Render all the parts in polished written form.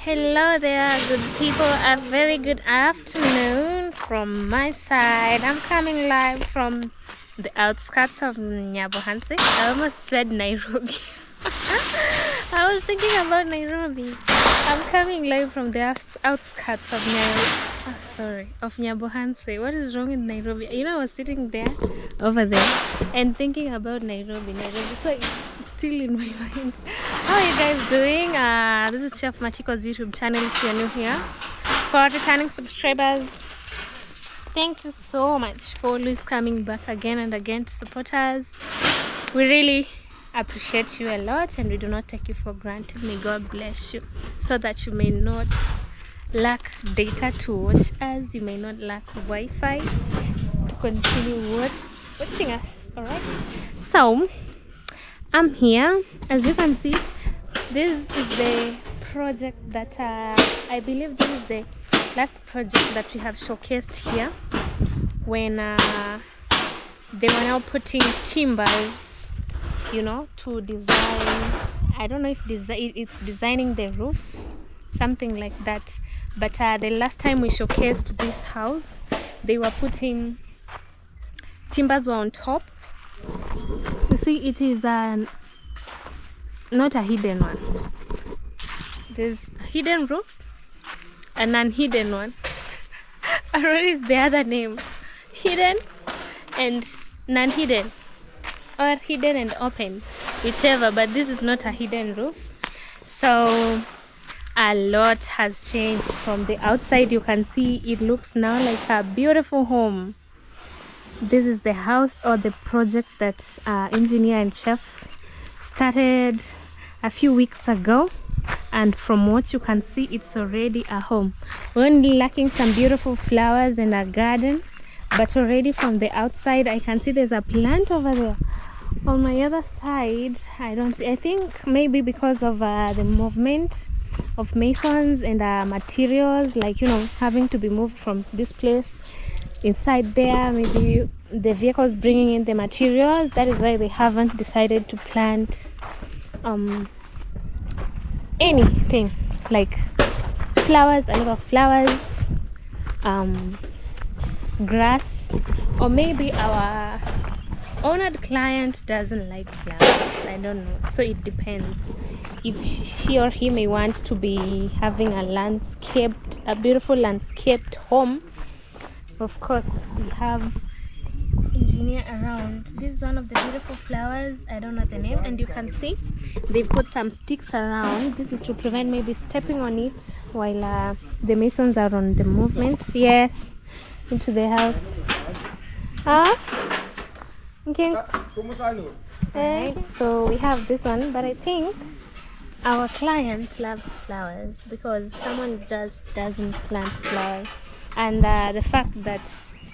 Hello there, good people. A very good afternoon from my side. I'm coming live from the outskirts of Nyabohansi. I almost said Nairobi. I was thinking about Nairobi. I'm coming live from the outskirts of Nyabohansi. What is wrong with Nairobi? You know, I was sitting there, over there, and thinking about Nairobi. So it's still in my mind. How are you guys doing? This is Chef Matiko's YouTube channel if you're new here. For returning subscribers, thank you so much for always coming back again and again to support us. We really appreciate you a lot and we do not take you for granted. May God bless you so that you may not lack data to watch us. You may not lack Wi-Fi to continue watching us. Alright, so I'm here. As you can see, this is the project that I believe this is the last project that we have showcased here when they were now putting timbers, you know, to design. I don't know if it's designing the roof, something like that. But the last time we showcased this house, they were putting timbers were on top. You see, it is not a hidden one. There's a hidden roof, an unhidden one. Or is the other name? Hidden and non-hidden, or hidden and open, whichever. But this is not a hidden roof. So a lot has changed from the outside. You can see it looks now like a beautiful home. This is the house or the project that engineer and chef started a few weeks ago, and from what you can see, it's already a home. We're only lacking some beautiful flowers and a garden, but already from the outside I can see there's a plant over there. On my other side I don't see. I think maybe because of the movement of masons and materials, like, you know, having to be moved from this place inside there, maybe the vehicles bringing in the materials. That is why they haven't decided to plant anything like flowers, a lot of flowers, grass, or maybe our honored client doesn't like flowers. I don't know, so it depends. If she or he may want to be having a beautiful landscaped home, of course we have engineer around. This is one of the beautiful flowers. I don't know the name, and you can see they've put some sticks around. This is to prevent maybe stepping on it while the masons are on the movement. Yes, into the house. Okay. Alright, so we have this one, but I think our client loves flowers because someone just doesn't plant flowers, and the fact that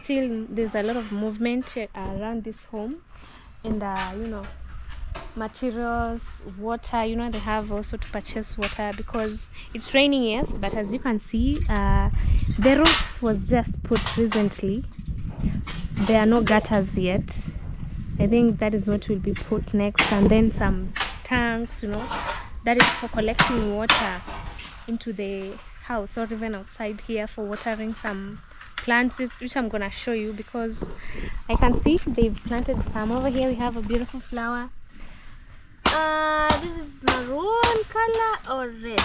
still there's a lot of movement around this home, and you know, materials, water, you know, they have also to purchase water because it's raining, yes, but as you can see, the roof was just put recently. There are no gutters yet. I think that is what will be put next, and then some tanks, you know, that is for collecting water into the house or even outside here for watering some plants, which I'm gonna show you because I can see they've planted some. Over here we have a beautiful flower. This is maroon color or red.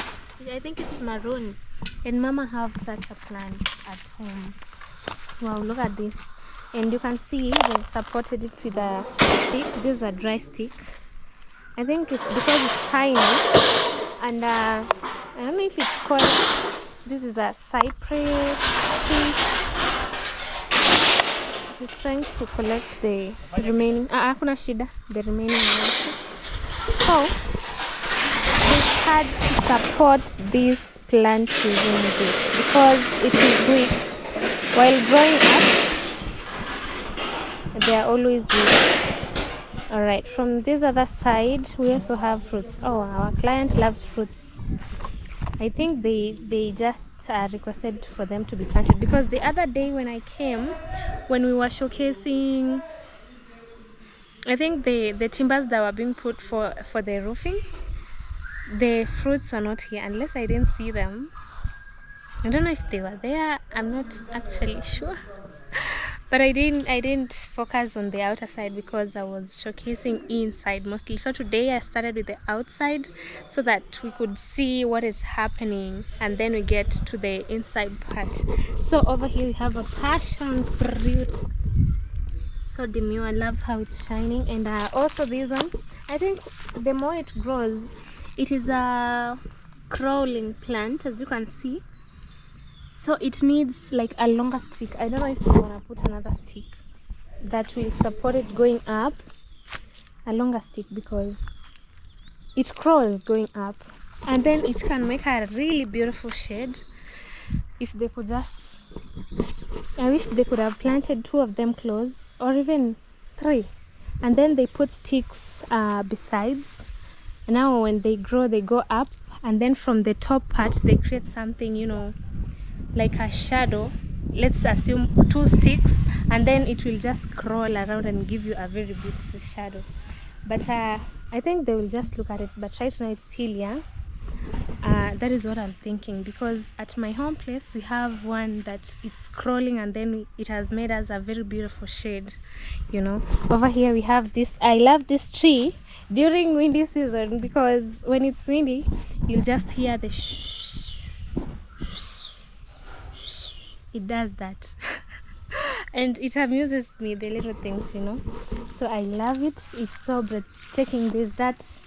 I think it's maroon, and mama have such a plant at home. Wow, look at this. And you can see they've supported it with a stick. This is a dry stick. I think it's because it's tiny, and I don't know if it's called, this is a cypress tree. He's trying to collect the remaining the remaining ones. So they had to support this plant using this because it is weak. While growing up, they are always weak. Alright, from this other side we also have fruits. Oh, our client loves fruits. I think they just requested for them to be planted because the other day when I came, when we were showcasing, I think the timbers that were being put for the roofing, the fruits were not here unless I didn't see them. I don't know if they were there. I'm not actually sure. But I didn't focus on the outer side because I was showcasing inside mostly. So today I started with the outside so that we could see what is happening, and then we get to the inside part. So over here we have a passion fruit. So demure. I love how it's shining. And also this one, I think the more it grows, it is a crawling plant, as you can see. So it needs like a longer stick. I don't know if you want to put another stick that will support it going up. A longer stick, because it crawls going up, and then it can make a really beautiful shade. If they could just, I wish they could have planted 2 of them close, or even 3, and then they put sticks besides. Now when they grow, they go up, and then from the top part they create something, you know, like a shadow. Let's assume 2 sticks, and then it will just crawl around and give you a very beautiful shadow. But I think they will just look at it. But right now it's still young. That is what I'm thinking, because at my home place we have one that it's crawling, and then it has made us a very beautiful shade, you know. Over here we have this. I love this tree during windy season, because when it's windy you'll just hear the shh. It does that. And it amuses me, the little things, you know. So I love it. It's so breathtaking. There's that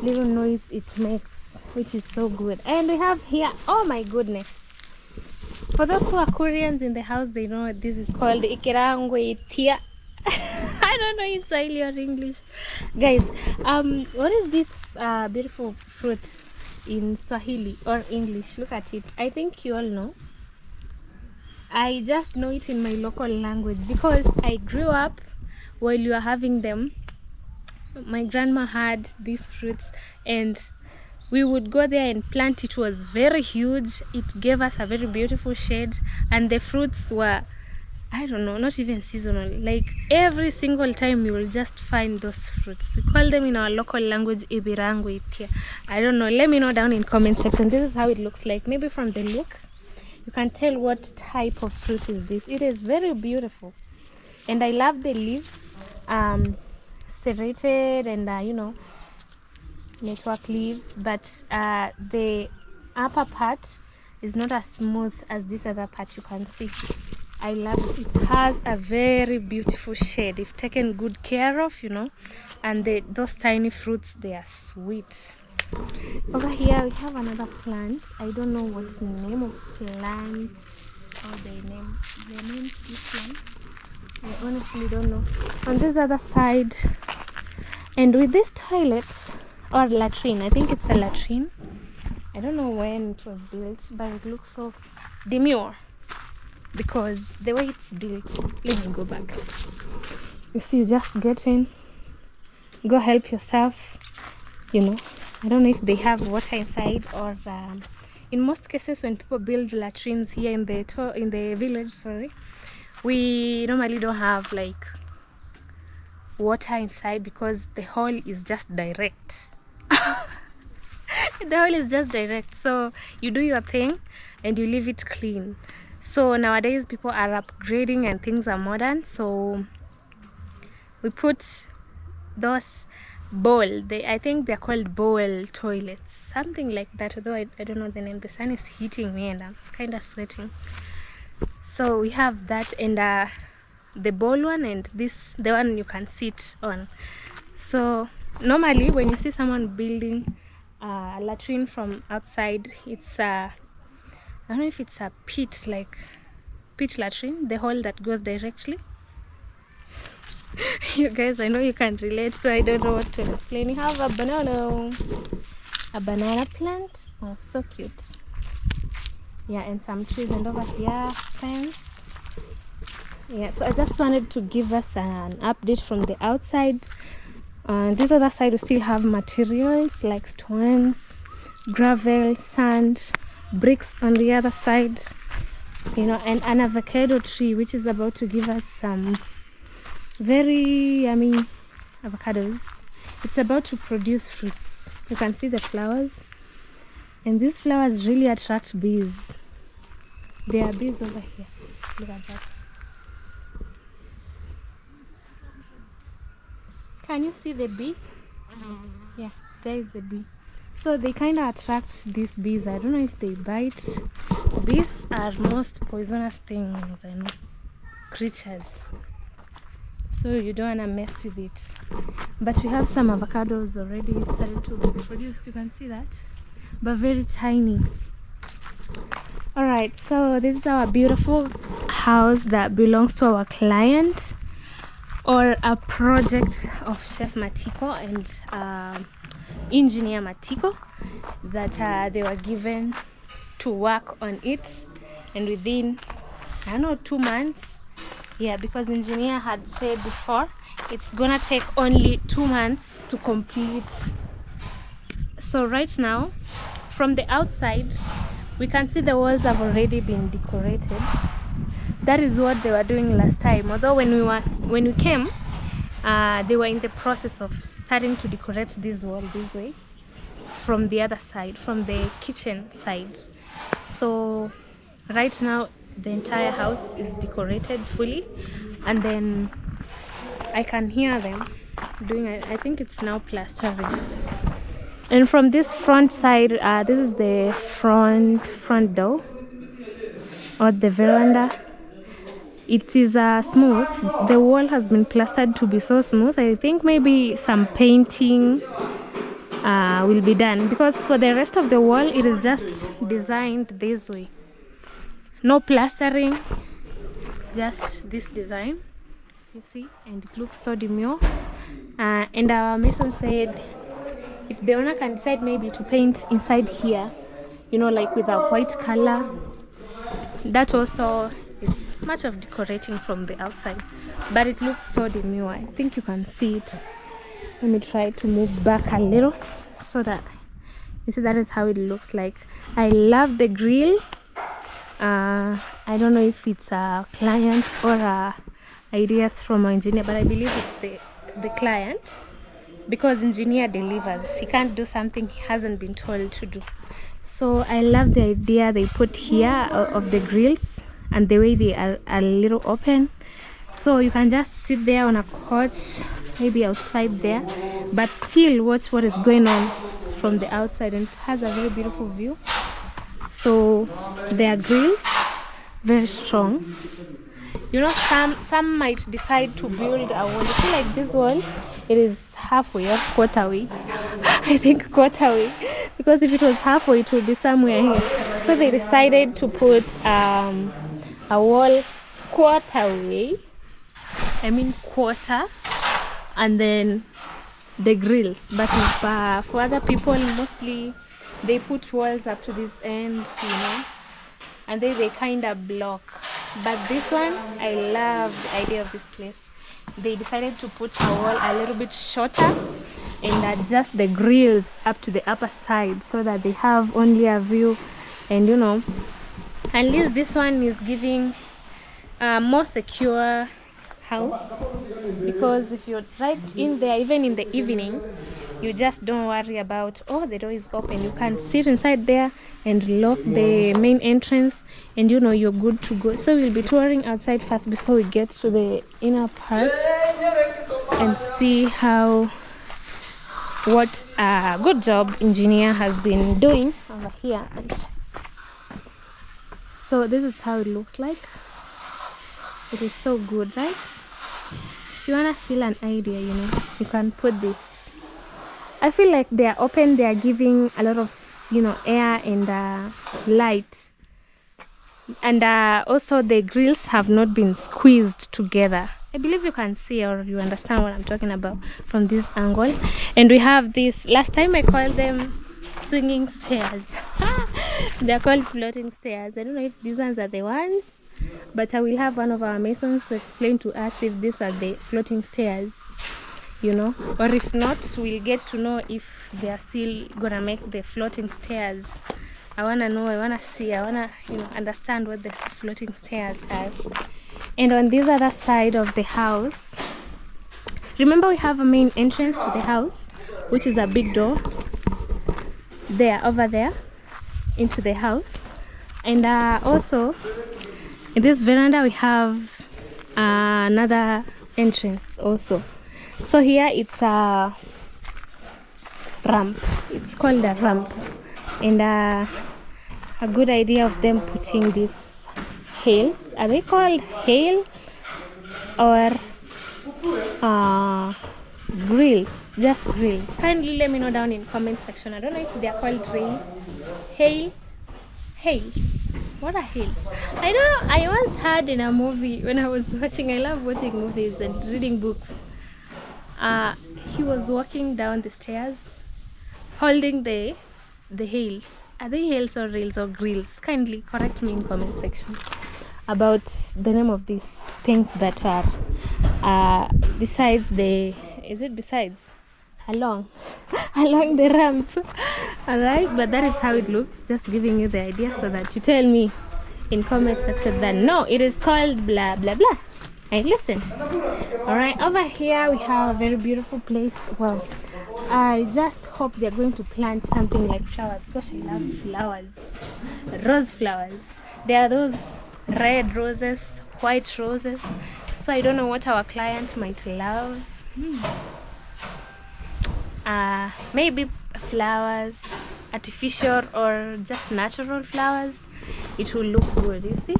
little noise it makes, which is so good. And we have here, oh my goodness, for those who are Koreans in the house, they know what this is called. Ikirangwe tia. I don't know in Swahili or English, guys. What is this beautiful fruit in Swahili or English? Look at it. I think you all know. I just know it in my local language because I grew up while you are having them. My grandma had these fruits, and we would go there and plant. It was very huge. It gave us a very beautiful shade, and the fruits were, I don't know, not even seasonal. Like every single time you will just find those fruits. We call them in our local language ibirangu itia. I don't know. Let me know down in comment section. This is how it looks like. Maybe from the look you can tell what type of fruit is this. It is very beautiful, and I love the leaf, serrated, and you know, network leaves, but the upper part is not as smooth as this other part. You can see I love it. It has a very beautiful shade if taken good care of, you know. And those tiny fruits, they are sweet. Over here we have another plant. I don't know what the name of plant or the name this one. I honestly don't know. On this other side, and with this toilet or latrine, I think it's a latrine. I don't know when it was built, but it looks so demure because the way it's built. Let me go back. You see, you just get in, go help yourself, you know. I don't know if they have water inside, or in most cases when people build latrines here in the village, sorry, we normally don't have like water inside because the hole is just direct. The hole is just direct, so you do your thing and you leave it clean. So nowadays people are upgrading and things are modern, so we put those bowl, I think they're called bowl toilets, something like that, although I don't know the name. The sun is hitting me and I'm kind of sweating. So we have that, and the bowl one, and this, the one you can sit on. So normally when you see someone building a latrine from outside, it's I don't know if it's a pit, like pit latrine, the hole that goes directly. You guys, I know you can't relate, so I don't know what to explain. You have a banana plant. Oh, so cute. Yeah, and some trees, and over here fence. Yeah, so I just wanted to give us an update from the outside. This other side we still have materials like stones, gravel, sand, bricks on the other side, you know, and an avocado tree which is about to give us some very yummy avocados. It's about to produce fruits. You can see the flowers. And these flowers really attract bees. There are bees over here. Look at that. Can you see the bee? Yeah, there is the bee. So they kind of attract these bees. I don't know if they bite. Bees are most poisonous things, I know, creatures. So you don't want to mess with it. But we have some avocados already started to be produced. You can see that, but very tiny. Alright, so this is our beautiful house that belongs to our client, or a project of Chef Matiko and engineer Matiko, that they were given to work on it, and within, I don't know, 2 months. Yeah, because engineer had said before it's gonna take only 2 months to complete. So right now, from the outside, we can see the walls have already been decorated. That is what they were doing last time. Although when we came, they were in the process of starting to decorate this wall this way, from the other side, from the kitchen side. So right now the entire house is decorated fully, and then I can hear them doing it. I think it's now plastering. And from this front side, this is the front door, or the veranda. It is smooth. The wall has been plastered to be so smooth. I think maybe some painting will be done, because for the rest of the wall it is just designed this way. No plastering, just this design, you see, and it looks so demure. And our mason said if the owner can decide maybe to paint inside here, you know, like with a white color, that also is much of decorating from the outside, but it looks so demure. I think you can see it. Let me try to move back a little so that you see that is how it looks like. I love the grill. I don't know if it's a client or ideas from an engineer, but I believe it's the client, because engineer delivers. He can't do something he hasn't been told to do. So I love the idea they put here of the grills, and the way they are a little open, so you can just sit there on a couch, maybe outside there, but still watch what is going on from the outside, and it has a very beautiful view. So their grills, very strong. You know, some might decide to build a wall. You see, like this wall, it is halfway or quarter way. I think quarter way, because if it was halfway it would be somewhere here. So they decided to put a wall quarter way, quarter, and then the grills. But if, for other people, mostly they put walls up to this end, you know, and then they kind of block. But this one, I love the idea of this place. They decided to put a wall a little bit shorter and adjust the grills up to the upper side, so that they have only a view. And you know, at least this one is giving a more secure house, because if you're right in there, even in the evening, you just don't worry about, oh, the door is open. You can sit inside there and lock the main entrance, and you know, you're good to go. So we'll be touring outside first before we get to the inner part and see what a good job engineer has been doing over here. So this is how it looks like. It is so good, right? If you wanna steal an idea, you know, you can put this. I feel like they are open, they are giving a lot of, you know, air and light. And also the grills have not been squeezed together. I believe you can see, or you understand what I'm talking about from this angle. And we have this, last time I called them swinging stairs. They're called floating stairs. I don't know if these ones are the ones, but I will have one of our masons to explain to us if these are the floating stairs, you know, or if not, we'll get to know if they are still gonna make the floating stairs. I wanna know, I wanna see, I wanna, you know, understand what the floating stairs are. And on this other side of the house, remember we have a main entrance to the house, which is a big door there, over there. into the house. And also in this veranda we have another entrance also. So here it's a ramp. It's called a ramp. And a good idea of them putting these hails. Are they called hail or grills? Just grills. Kindly let me know down in comment section. I don't know if they are called hails. What are hails? I don't know. I once heard in a movie when I was watching. I love watching movies and reading books. He was walking down the stairs holding the hails. Are they hails or rails or grills? Kindly correct me in comment section about the name of these things that are besides the, is it besides? Along the ramp. Alright, but that is how it looks. Just giving you the idea so that you tell me in comment section that no, it is called blah blah blah. And listen. Alright, over here we have a very beautiful place. Well, I just hope they're going to plant something like flowers. Gosh, I love flowers. Rose flowers. There are those red roses, white roses. So I don't know what our client might love. Maybe flowers, artificial or just natural flowers. It will look good. You see,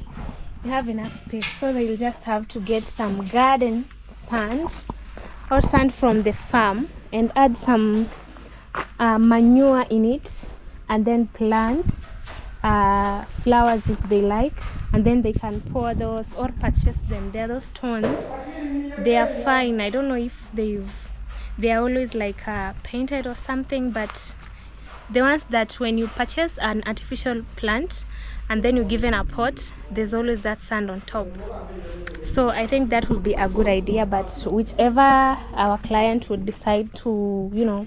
you have enough space, so they'll just have to get some garden sand or sand from the farm and add some manure in it, and then plant flowers if they like, and then they can pour those or purchase them. They're those stones. They are fine. I don't know if they are always like painted or something, but the ones that when you purchase an artificial plant and then you give in a pot, there's always that sand on top. So I think that would be a good idea, but whichever our client would decide to, you know,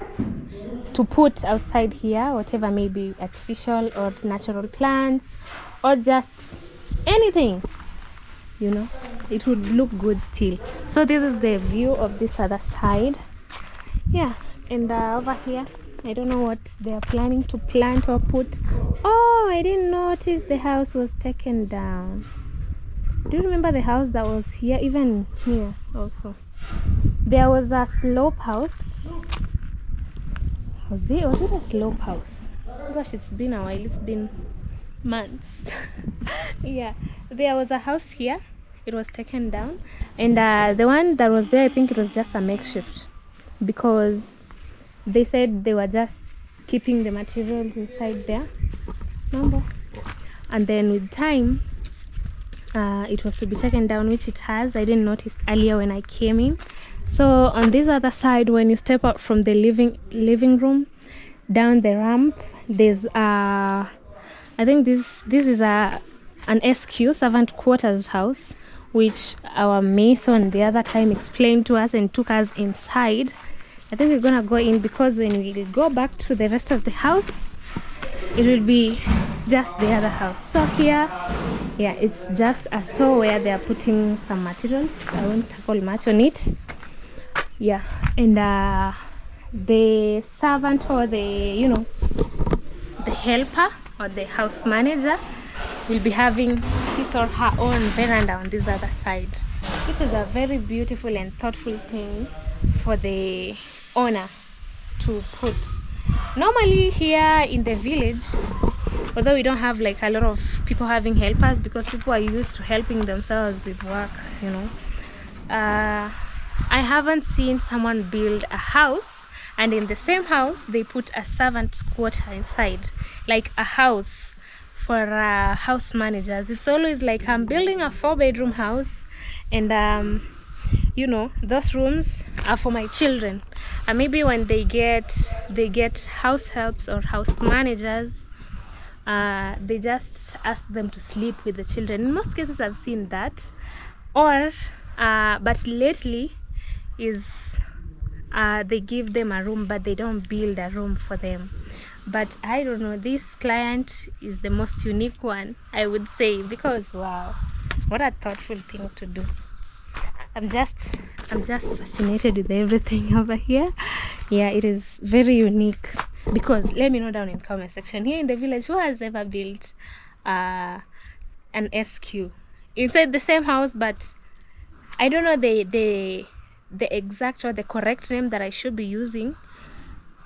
to put outside here, whatever, maybe artificial or natural plants or just anything, you know, it would look good still. So this is the view of this other side. Yeah, and over here I don't know what they are planning to plant or put. Oh, I didn't notice the house was taken down. Do you remember the house that was here? Even here also there was a slope house. Was it a slope house? Gosh, it's been a while. It's been months. Yeah, there was a house here. It was taken down, and the one that was there, I think it was just a makeshift, because they said they were just keeping the materials inside there. Remember? And then with time it was to be taken down, which it has. I didn't notice earlier when I came in. So on this other side, when you step out from the living room down the ramp, there's I think this is an SQ, servant quarters house, which our mason the other time explained to us and took us inside. I think we're gonna go in, because when we go back to the rest of the house, it will be just the other house. So here, yeah, it's just a store where they are putting some materials. I won't tackle much on it. Yeah, and the servant or the, you know, the helper or the house manager will be having his or her own veranda on this other side, which is a very beautiful and thoughtful thing for the owner to put. Normally here in the village, although we don't have like a lot of people having helpers, because people are used to helping themselves with work, you know, I haven't seen someone build a house and in the same house they put a servant's quarter inside, like a house for house managers. It's always like, I'm building a 4-bedroom house, and you know, those rooms are for my children, and maybe when they get house helps or house managers, they just ask them to sleep with the children. In most cases I've seen that, or but lately is they give them a room, but they don't build a room for them. But I don't know, this client is the most unique one, I would say, because wow, what a thoughtful thing to do. I'm just fascinated with everything over here. Yeah, it is very unique. Because let me know down in comment section, here in the village, who has ever built an SQ inside the same house? But I don't know the exact or the correct name that I should be using,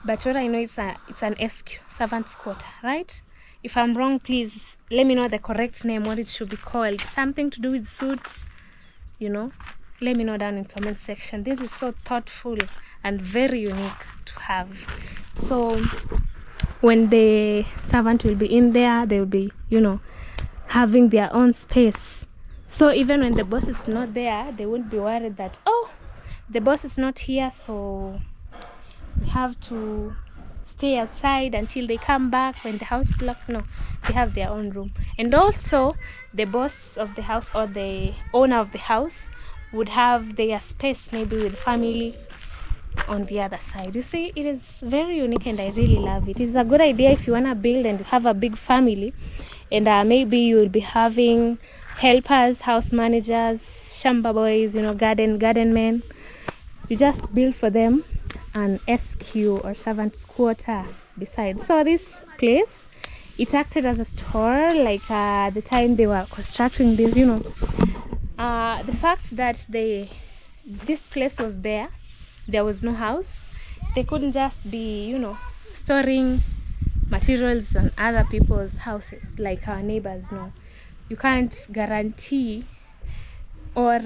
but what I know it's an SQ, servant's quarter, right? If I'm wrong, please let me know the correct name, what it should be called. Something to do with suit, you know. Let me know down in comment section. This is so thoughtful and very unique to have. So when the servant will be in there, they will be, you know, having their own space. So even when the boss is not there, they won't be worried that, oh, the boss is not here, so we have to stay outside until they come back when the house is locked. No, they have their own room. And also the boss of the house or the owner of the house would have their space, maybe with family on the other side. You see, it is very unique and I really love it. It's a good idea if you want to build and you have a big family, and maybe you will be having helpers, house managers, shamba boys, you know, garden men. You just build for them an SQ or servant's quarter beside. So this place, it acted as a store, like the time they were constructing this, you know. The fact that this place was bare, there was no house, they couldn't just be, you know, storing materials on other people's houses like our neighbors. No, you can't guarantee or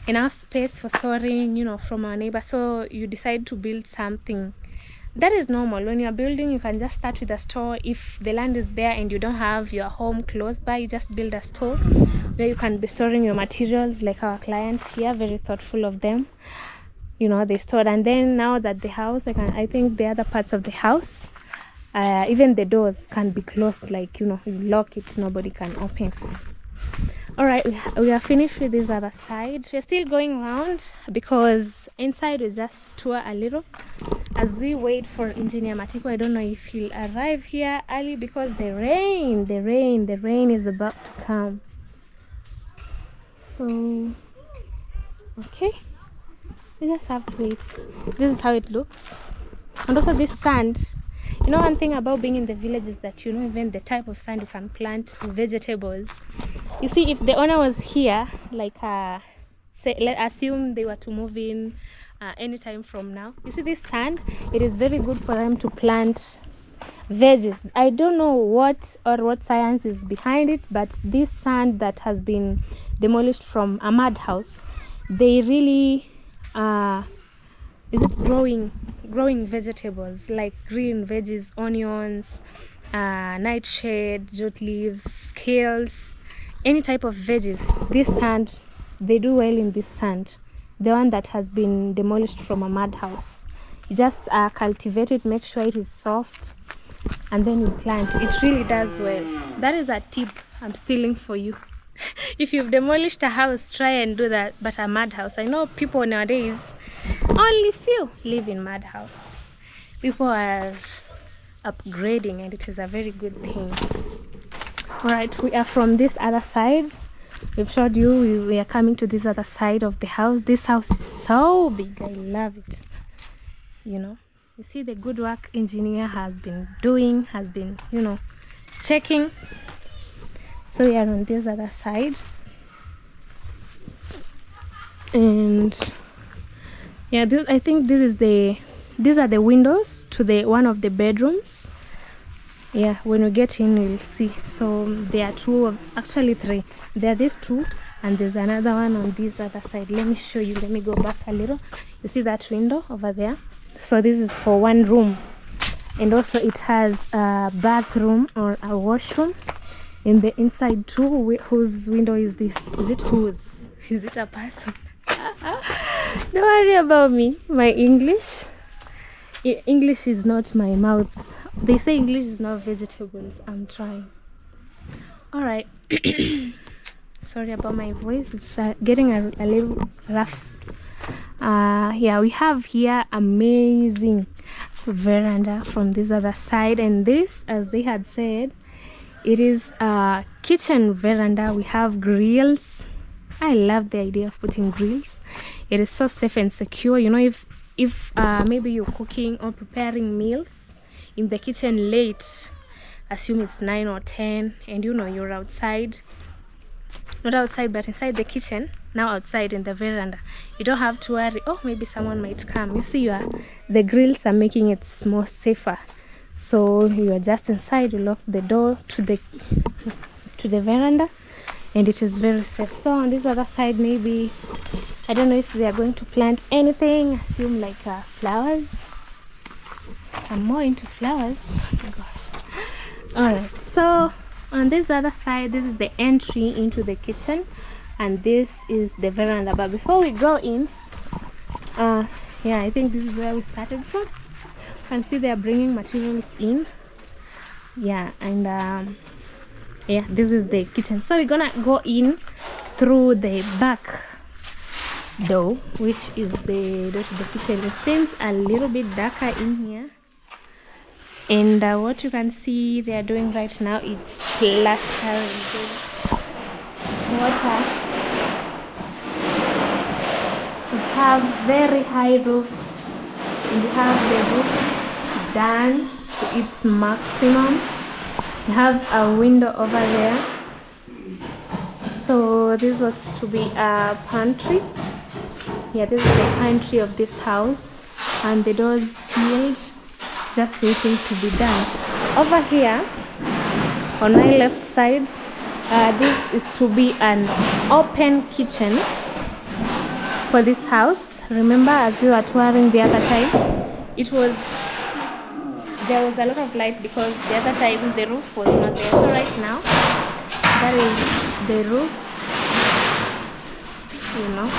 enough space for storing, you know, from our neighbor. So you decide to build something that is normal. When you're building, you can just start with a store. If the land is bare and you don't have your home close by, you just build a store where you can be storing your materials, like our client here. Very thoughtful of them, you know, they stored. And then now that the house, I think the other parts of the house, even the doors can be closed, like, you know, you lock it, nobody can open. All right, we are finished with this other side. We're still going around because inside we just tour a little as we wait for engineer Matiko. I don't know if he'll arrive here early because the rain is about to come. So okay, we just have to wait. This is how it looks. And also this sand, you know, one thing about being in the village is that, you know, even the type of sand you can plant vegetables. You see, if the owner was here, like say, let's assume they were to move in anytime from now, you see this sand, it is very good for them to plant veggies. I don't know what science is behind it, but this sand that has been demolished from a mud house, they really growing vegetables like green veggies, onions, nightshade, jute leaves, kales, any type of veggies. This sand, they do well in this sand, the one that has been demolished from a mud house. You just cultivate it, make sure it is soft, and then you plant. It really does well. That is a tip I'm stealing for you. If you've demolished a house, try and do that, but a mud house. I know people nowadays, only few live in mud house. People are upgrading, and it is a very good thing. All right, we are from this other side. We've showed you we are coming to this other side of the house. This house is so big, I love it. You know, you see the good work engineer has been doing, has been, you know, checking. So we are on this other side, and yeah, I think these are the windows to one of the bedrooms. Yeah, when we get in, we'll see. So there are actually three. There are these two, and there's another one on this other side. Let me show you. Let me go back a little. You see that window over there? So this is for one room, and also it has a bathroom or a washroom in the inside too. Whose window is this? Is it whose? Is it a person? Don't worry about me. My English is not my mouth. They say English is not vegetables. I'm trying. All right. Sorry about my voice. It's getting a little rough. Yeah, we have here amazing veranda from this other side, and this, as they had said, it is a kitchen veranda. We have grills. I love the idea of putting grills. It is so safe and secure. You know, if if maybe you're cooking or preparing meals in the kitchen late, assume it's 9 or 10, and you know you're outside, not outside but inside the kitchen, now outside in the veranda, you don't have to worry, oh maybe someone might come. You see, the grills are making it more safer, so you are just inside, you lock the door to the veranda, and it is very safe. So on this other side, maybe I don't know if they are going to plant anything, assume like flowers. I'm more into flowers. Oh gosh. Alright, so on this other side, this is the entry into the kitchen, and this is the veranda. But before we go in, yeah, I think this is where we started from. You can see they are bringing materials in. Yeah, and yeah, this is the kitchen. So we're gonna go in through the back door, which is the door to the kitchen. It seems a little bit darker in here, and what you can see they are doing right now is plastering this water. We have very high roofs, and we have the roof done to its maximum. We have a window over there, so this was to be a pantry. Yeah, this is the pantry of this house, and the doors sealed, just waiting to be done. Over here on my left side, this is to be an open kitchen for this house. Remember, as we were touring the other time, there was a lot of light because the other time the roof was not there. So right now, that is the roof, you know.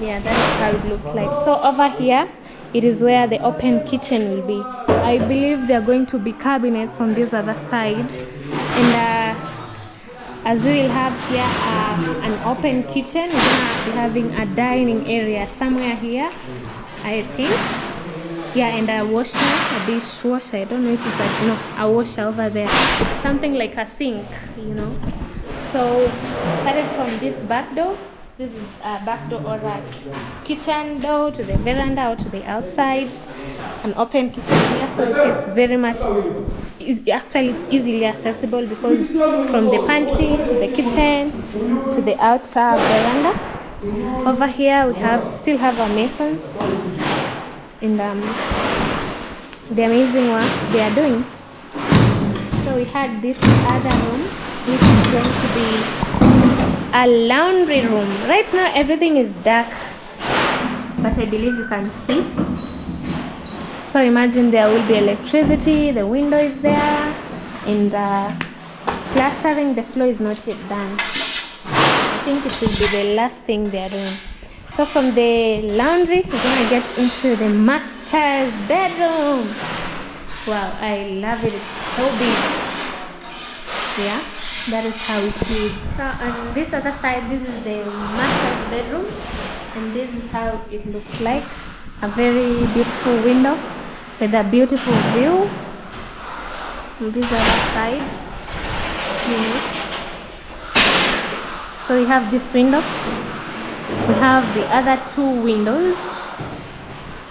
Yeah, that is how it looks like. So over here, it is where the open kitchen will be. I believe there are going to be cabinets on this other side, and as we will have here an open kitchen, we're gonna be having a dining area somewhere here, I think. Yeah, and a washer, a dishwasher. I don't know if it's like, no, a washer over there, something like a sink, you know. So started from this back door. This is a back door or a kitchen door to the veranda or to the outside. An open kitchen here, so it's very much, actually it's easily accessible because from the pantry to the kitchen to the outside veranda. Over here we still have our masons, and the amazing work they are doing. So we had this other room, which is going to be a laundry room. Right now everything is dark, but I believe you can see. So imagine there will be electricity, the window is there, and plastering the floor is not yet done. I think it will be the last thing they are doing. So from the laundry, we're gonna get into the master's bedroom. Wow, I love it, it's so big. Yeah, that is how it is. So on this other side, this is the master's bedroom, and this is how it looks like. A very beautiful window with a beautiful view. On this other side, so we have this window. We have the other two windows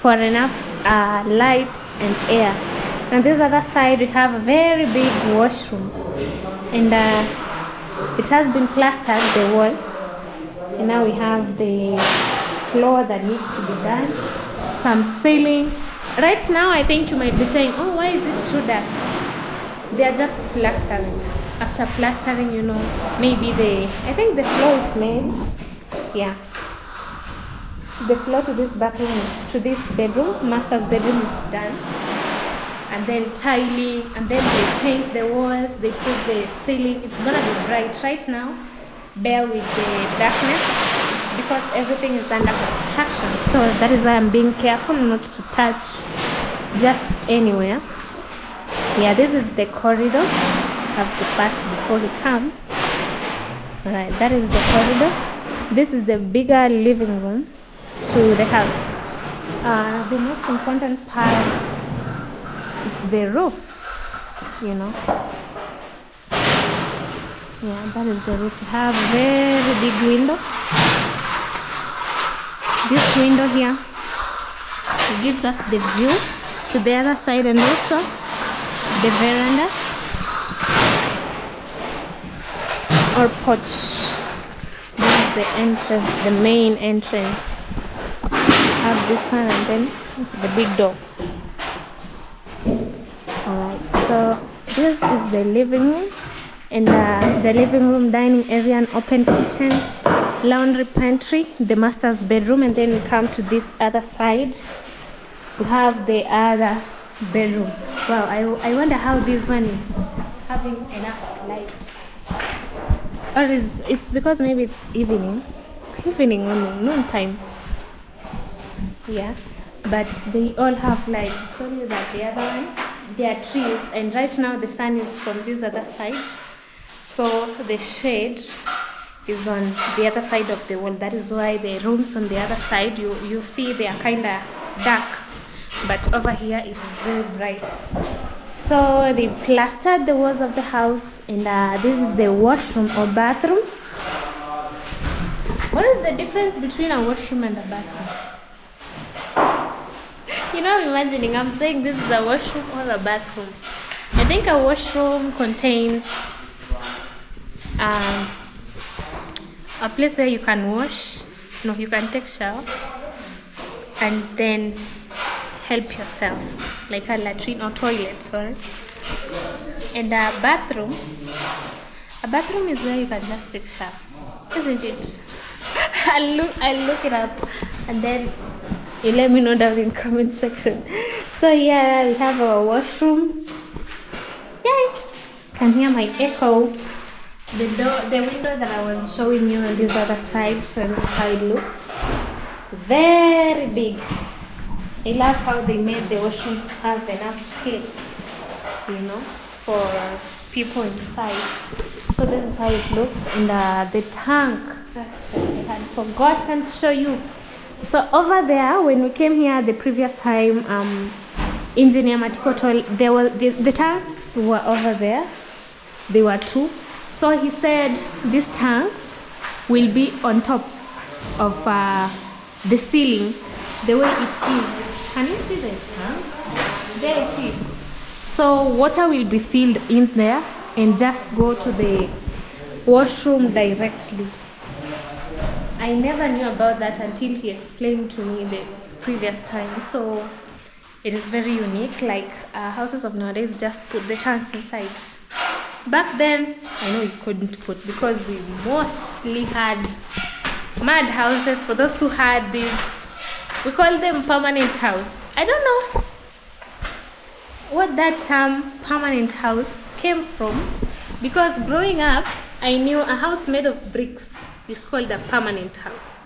for enough light and air. On this other side, we have a very big washroom, and it has been plastered, the walls, and now we have the floor that needs to be done, some ceiling. Right now I think you might be saying, oh, why is it too dark? They are just plastering. After plastering, you know, maybe I think the floor is made. Yeah, the floor to this bathroom, to this bedroom, master's bedroom, is done. And then tiling, and then they paint the walls, they put the ceiling. It's gonna be bright. Right now, bear with the darkness because everything is under construction. So that is why I'm being careful not to touch just anywhere. Yeah, this is the corridor. I have to pass before he comes. Alright, that is the corridor. This is the bigger living room to the house. The most important part is the roof, you know. Yeah, that is the roof. We have a very big window this window here gives us the view to the other side, and also the veranda or porch. This is the entrance, the main entrance. Have this one and then the big door. Alright, so this is the living room, and the living room, dining area, and open kitchen, laundry, pantry, the master's bedroom, and then we come to this other side. We have the other bedroom. Wow, I wonder how this one is having enough light. Or it's because maybe it's evening only, noon time. Yeah, but they all have light. It's only that the other one, there are trees, and right now the sun is from this other side, so the shade is on the other side of the wall. That is why the rooms on the other side, you see they are kind of dark, but over here it is very bright. So they've plastered the walls of the house, and this is the washroom or bathroom. What is the difference between a washroom and a bathroom? You know, imagining I'm saying this is a washroom or a bathroom. I think a washroom contains a place where you can wash, you can take shower and then help yourself, like a latrine or toilet, sorry. And a bathroom is where you can just take shower, isn't it? I'll look it up and then you let me know down in comment section. So yeah, we have our washroom. Yay! Can hear my echo. The window that I was showing you on this other side, so this is how it looks. Very big. I love how they made the washrooms to have enough space, for people inside. So this is how it looks. And the tank, actually, I had forgotten to show you. So over there, when we came here the previous time, engineer Matiko told the tanks were over there. They were 2. So he said these tanks will be on top of the ceiling, the way it is. Can you see the tank? There it is. So water will be filled in there and just go to the washroom directly. I never knew about that until he explained to me the previous time. So it is very unique. Like houses of nowadays just put the tanks inside. Back then, I know you couldn't put, because we mostly had mud houses. For those who had these, we call them permanent house. I don't know what that term permanent house came from, because growing up, I knew a house made of bricks is called a permanent house.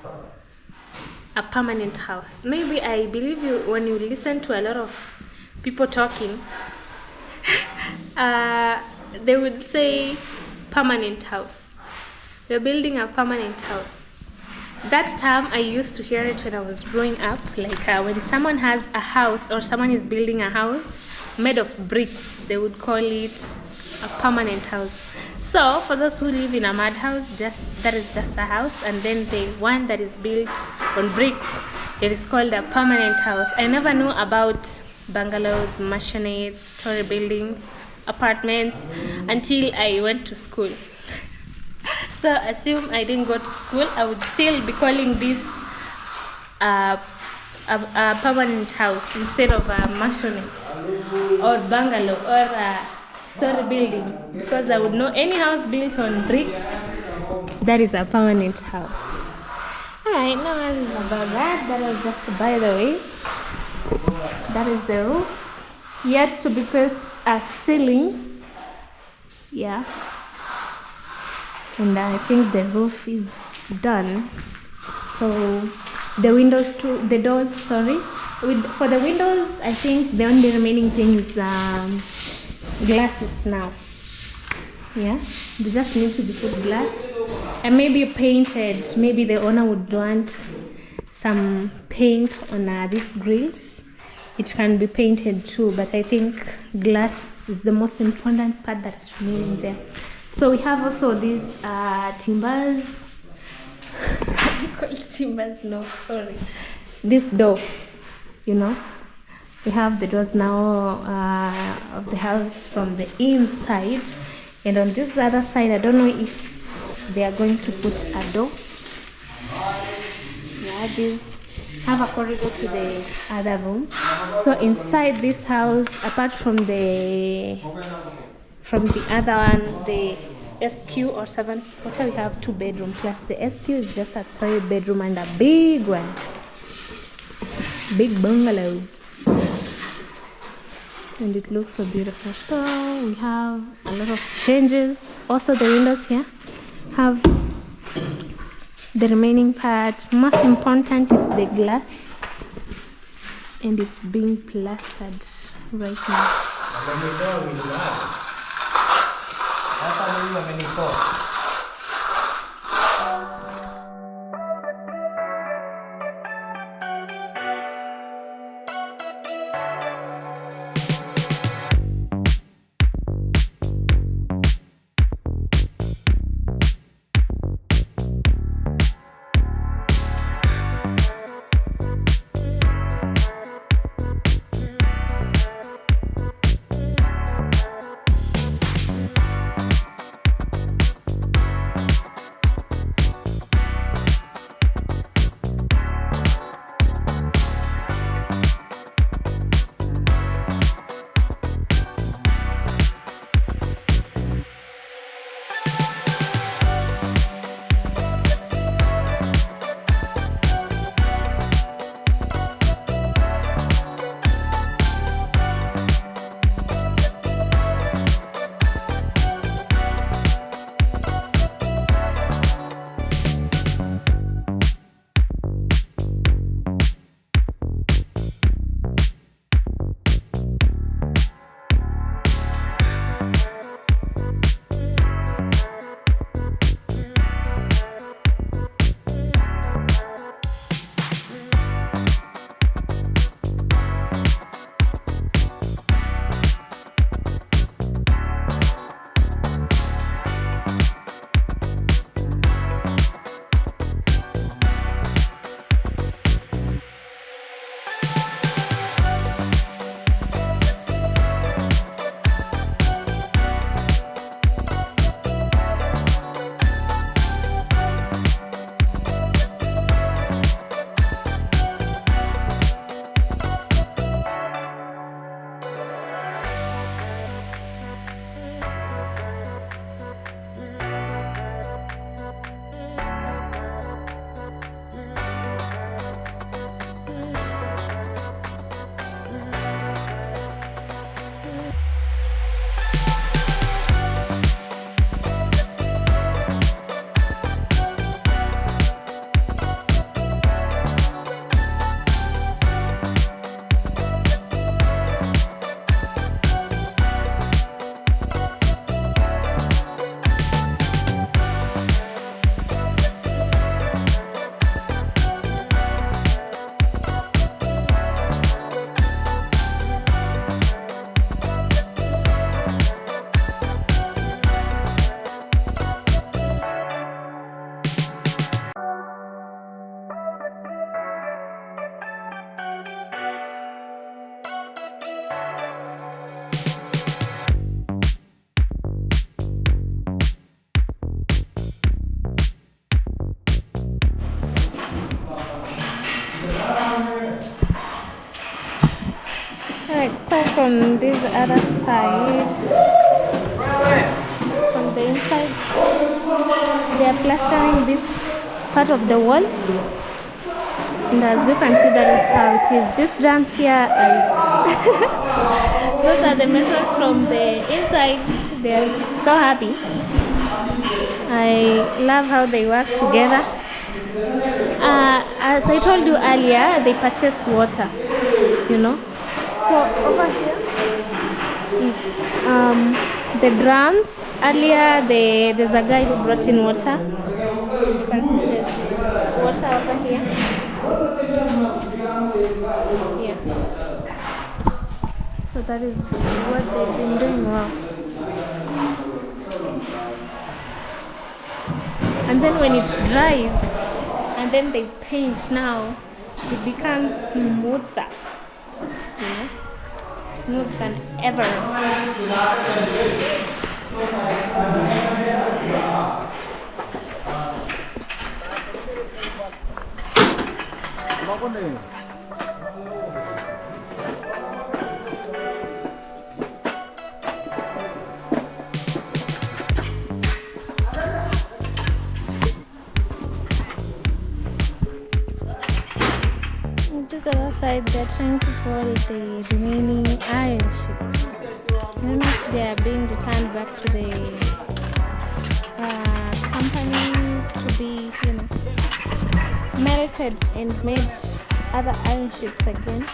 A permanent house. Maybe I believe you when you listen to a lot of people talking, they would say permanent house. We're building a permanent house. That term I used to hear it when I was growing up, like when someone has a house or someone is building a house made of bricks, they would call it a permanent house. So for those who live in a mud house, that is just a house, and then the one that is built on bricks, it is called a permanent house. I never knew about bungalows, mansionettes, story buildings, apartments until I went to school. So assume I didn't go to school, I would still be calling this a permanent house instead of a mansionette or bungalow or a story building, because I would know any house built on bricks, that is a permanent house. Alright, no worries about that. That was just by the way. That is the roof. Yet to be placed a ceiling. Yeah. And I think the roof is done. So the windows too, the doors, sorry. For the windows, I think the only remaining thing is glasses now. Yeah, they just need to be put glass and maybe painted. Maybe the owner would want some paint on these grills. It can be painted too, but I think glass is the most important part that is remaining there. So we have also these timbers. She must know, sorry. This door, you know, we have the doors now of the house from the inside, and on this other side, I don't know if they are going to put a door. Yeah, these have a corridor to the other room. So inside this house, apart from the other one, the SQ or servants quarter, we have 2 bedrooms plus the SQ is just a 3-bedroom and a big one, big bungalow, and it looks so beautiful. So we have a lot of changes. Also the windows here have the remaining part. Most important is the glass, and it's being plastered right now. So from this other side, from the inside, they are plastering this part of the wall, and as you can see, that is how it is. This drums here, and those are the masons from the inside. They are so happy. I love how they work together. As I told you earlier, they purchase water, you know. So over here is the drums. Earlier, there's a guy who brought in water. You can see there's water over here. Yeah. So that is what they've been doing well. And then when it dries, I and then they paint now, it becomes smoother, you know, smooth than ever. This other side, they're trying to pull the remaining iron sheets. I don't know if they are being returned back to the companies to be, you know, melted and made other iron sheets again.